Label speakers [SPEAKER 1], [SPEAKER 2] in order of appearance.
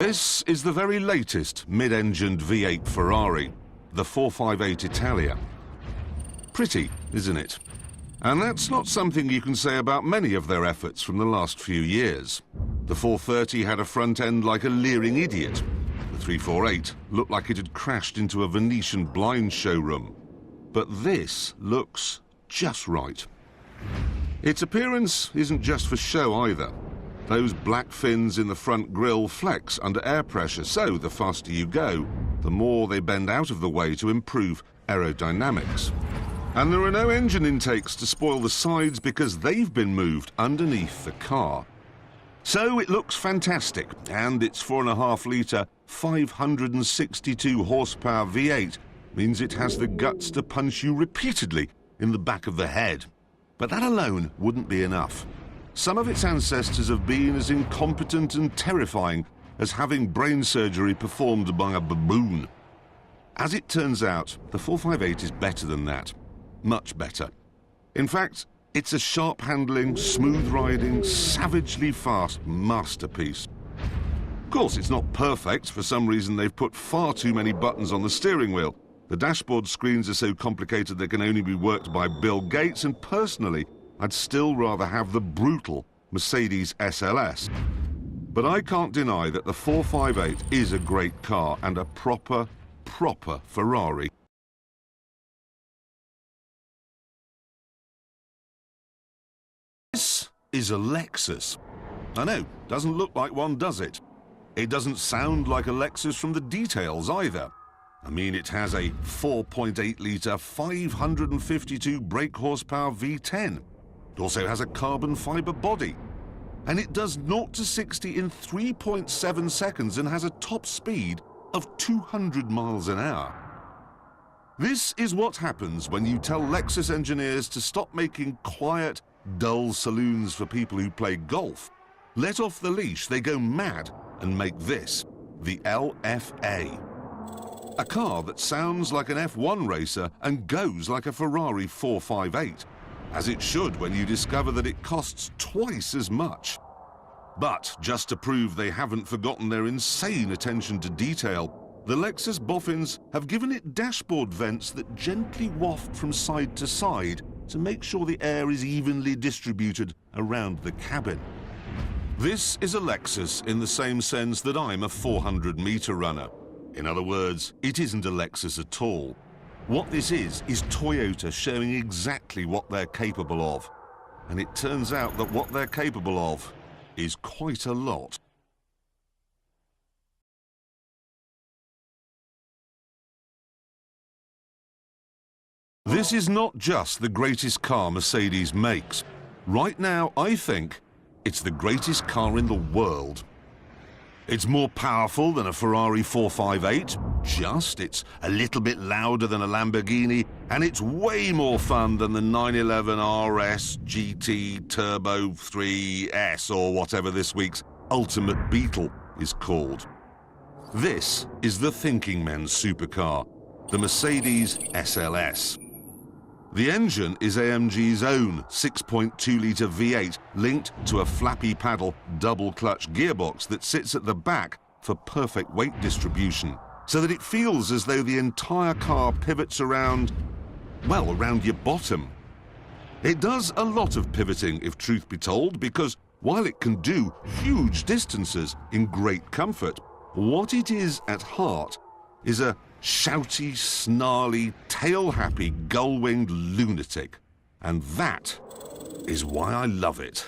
[SPEAKER 1] This is the very latest mid-engined V8 Ferrari, the 458 Italia. Pretty, isn't it? And that's not something you can say about many of their efforts from the last few years. The 430 had a front end like a leering idiot. The 348 looked like it had crashed into a Venetian blind showroom. But this looks just right. Its appearance isn't just for show either. Those black fins in the front grille flex under air pressure, so the faster you go, the more they bend out of the way to improve aerodynamics. And there are no engine intakes to spoil the sides because they've been moved underneath the car. So it looks fantastic, and its 4.5-litre, 562 horsepower V8 means it has the guts to punch you repeatedly in the back of the head. But that alone wouldn't be enough. Some of its ancestors have been as incompetent and terrifying as having brain surgery performed by a baboon. As it turns out, the 458 is better than that. Much better. In fact, it's a sharp-handling, smooth-riding, savagely fast masterpiece. Of course, it's not perfect. For some reason, they've put far too many buttons on the steering wheel. The dashboard screens are so complicated they can only be worked by Bill Gates, and personally, I'd still rather have the brutal Mercedes SLS. But I can't deny that the 458 is a great car and a proper Ferrari. This is a Lexus. I know, doesn't look like one, does it? It doesn't sound like a Lexus from the details either. I mean, it has a 4.8-litre, 552 brake horsepower V10. It also has a carbon fibre body. And it does 0 to 60 in 3.7 seconds and has a top speed of 200 miles an hour. This is what happens when you tell Lexus engineers to stop making quiet, dull saloons for people who play golf. Let off the leash, they go mad and make this, the LFA. A car that sounds like an F1 racer and goes like a Ferrari 458. As it should when you discover that it costs twice as much. But just to prove they haven't forgotten their insane attention to detail, the Lexus boffins have given it dashboard vents that gently waft from side to side to make sure the air is evenly distributed around the cabin. This is a Lexus in the same sense that I'm a 400-meter runner. In other words, it isn't a Lexus at all. What this is Toyota showing exactly what they're capable of. And it turns out that what they're capable of is quite a lot. This is not just the greatest car Mercedes makes. Right now, I think it's the greatest car in the world. It's more powerful than a Ferrari 458, it's a little bit louder than a Lamborghini, and it's way more fun than the 911 RS GT Turbo 3S or whatever this week's Ultimate Beetle is called. This is the thinking men's supercar, the Mercedes SLS. The engine is AMG's own 6.2-litre V8 linked to a flappy paddle double-clutch gearbox that sits at the back for perfect weight distribution, so that it feels as though the entire car pivots around, well, around your bottom. It does a lot of pivoting, if truth be told, because while it can do huge distances in great comfort, what it is at heart is a shouty, snarly, tail-happy, gull-winged lunatic. And that is why I love it.